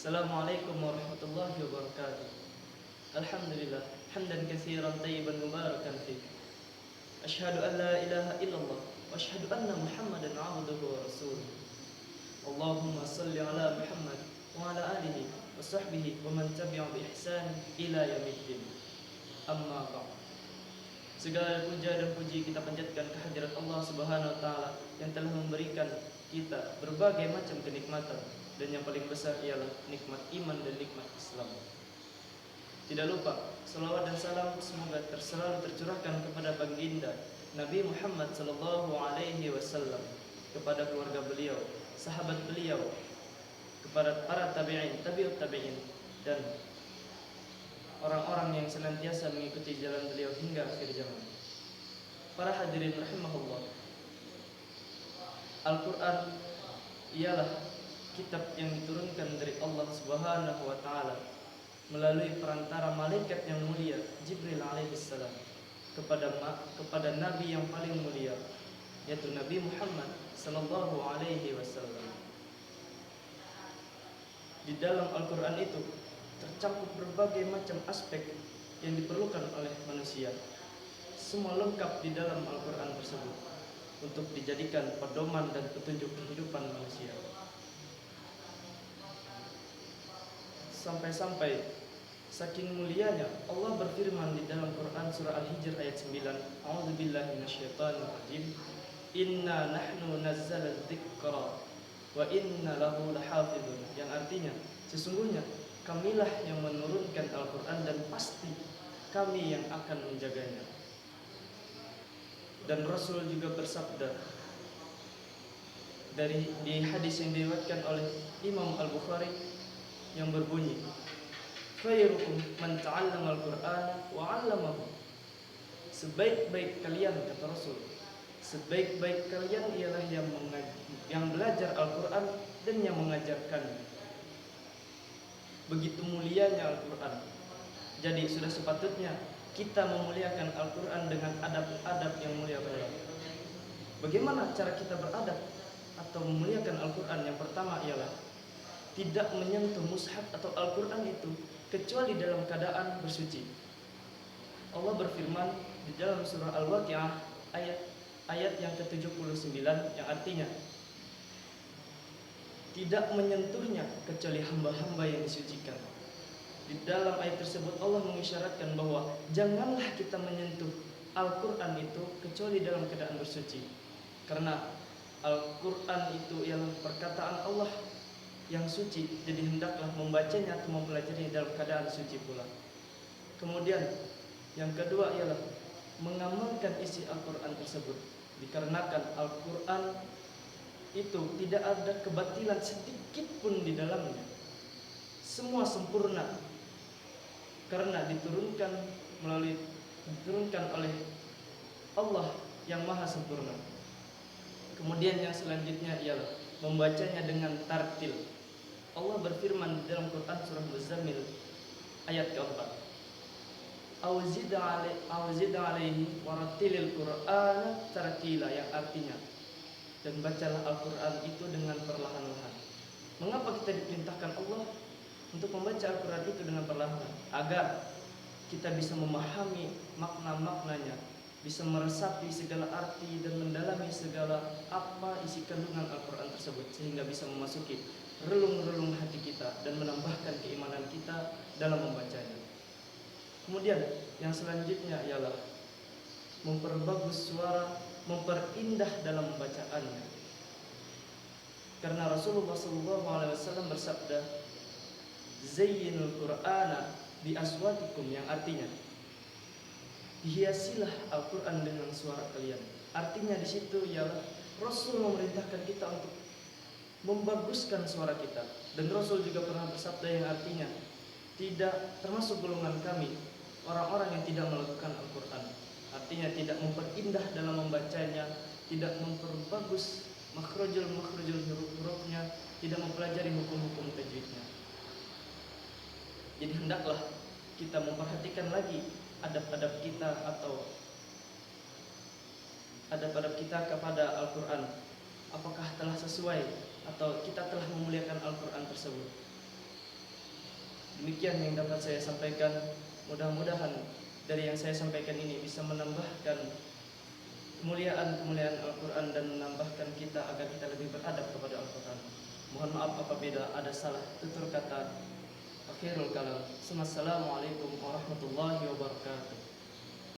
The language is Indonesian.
Assalamualaikum warahmatullahi wabarakatuh. Alhamdulillah, hamdan katsiran tayyiban mubarakan fi. Asyhadu an la ilaha illallah wa asyhadu anna Muhammadan 'abduhu wa rasuluh. Allahumma shalli ala Muhammad wa ala alihi wa sahbihi wa man tabi'a bi ihsan ila yaumiddin. Amma ba'd. Segala puja dan puji kita panjatkan kehadirat Allah Subhanahu wa taala yang telah memberikan kita berbagai macam kenikmatan, dan yang paling besar ialah nikmat iman dan nikmat Islam. Tidak lupa salawat dan salam semoga selalu tercurahkan kepada baginda Nabi Muhammad sallallahu alaihi wasallam, kepada keluarga beliau, sahabat beliau, kepada para tabi'in, tabi'ut tabi'in, dan orang-orang yang senantiasa mengikuti jalan beliau hingga akhir zaman. Para hadirin rahimahullah, Al-Quran ialah kitab yang diturunkan dari Allah Subhanahu wa taala melalui perantara malaikat yang mulia Jibril alaihissalam kepada nabi yang paling mulia, yaitu Nabi Muhammad sallallahu alaihi wasallam. Di dalam Al-Quran itu tercakup berbagai macam aspek yang diperlukan oleh manusia. Semua lengkap di dalam Al-Quran tersebut untuk dijadikan pedoman dan petunjuk kehidupan manusia. Sampai-sampai saking mulianya Allah berfirman di dalam Quran surah Al-Hijr ayat 9, A'udzubillahi minasyaitonir rajim. Inna nahnu nazzalna dzikra wa inna lahu lahafizun. Yang artinya, sesungguhnya kamilah yang menurunkan Al-Quran dan pasti kami yang akan menjaganya. Dan Rasul juga bersabda di hadis yang diriwayatkan oleh Imam Al-Bukhari yang berbunyi, khairukum man ta'allama al-Qur'ana wa 'allamahu. Sebaik-baik kalian, kata Rasul, sebaik-baik kalian ialah yang belajar Al-Quran dan yang mengajarkannya. Begitu mulianya Al-Quran. Jadi sudah sepatutnya kita memuliakan Al-Quran dengan adab-adab yang mulia pula. Bagaimana cara kita beradab atau memuliakan Al-Quran? Yang pertama ialah tidak menyentuh mushaf atau Al-Quran itu kecuali dalam keadaan bersuci. Allah berfirman di dalam surah Al-Waqi'ah ayat yang ke-79 yang artinya tidak menyentuhnya kecuali hamba-hamba yang disucikan. Di dalam ayat tersebut Allah mengisyaratkan bahwa janganlah kita menyentuh Al-Quran itu kecuali dalam keadaan bersuci. Karena Al-Quran itu ialah perkataan Allah yang suci, jadi hendaklah membacanya atau mempelajarinya dalam keadaan suci pula. Kemudian yang kedua ialah mengamalkan isi Al-Quran tersebut, dikarenakan Al-Quran itu tidak ada kebatilan sedikit pun di dalamnya. Semua sempurna karena diturunkan oleh Allah yang maha sempurna. Kemudian yang selanjutnya ialah membacanya dengan tartil. Allah berfirman di dalam Quran surah Muzammil ayat keempat, Auzid alaihi warattilil Qur'ana tartila, yang artinya dan bacalah Al-Quran itu dengan perlahan-lahan. Mengapa kita diperintahkan Allah untuk membaca Al-Quran itu dengan perlahan? Agar kita bisa memahami makna-maknanya, bisa meresapi segala arti dan mendalami segala apa isi kandungan Al-Quran tersebut, sehingga bisa memasuki relung-relung hati kita dan menambahkan keimanan kita dalam membacanya. Kemudian yang selanjutnya ialah memperbagus suara, memperindah dalam bacaannya. Karena Rasulullah SAW bersabda, Zayyinul Qur'ana bi aswatikum, yang artinya hiasilah Al-Quran dengan suara kalian. Artinya di situ ialah Rasul memerintahkan kita untuk membaguskan suara kita. Dan Rasul juga pernah bersabda yang artinya tidak termasuk golongan kami orang-orang yang tidak melakukan Al-Quran. Artinya tidak memperindah dalam membacanya, tidak memperbagus makhrajul huruf-hurufnya, tidak mempelajari hukum-hukum tajwidnya. Jadi hendaklah kita memperhatikan lagi adab-adab kita atau adab-adab kita kepada Al-Quran. Apakah telah sesuai atau kita telah memuliakan Al-Quran tersebut? Demikian yang dapat saya sampaikan. Mudah-mudahan dari yang saya sampaikan ini bisa menambahkan kemuliaan Al-Quran dan menambahkan kita agar kita lebih beradab kepada Al-Quran. Mohon maaf apabila ada salah tutur kata. Akhirul kalam. Assalamualaikum warahmatullahi wabarakatuh.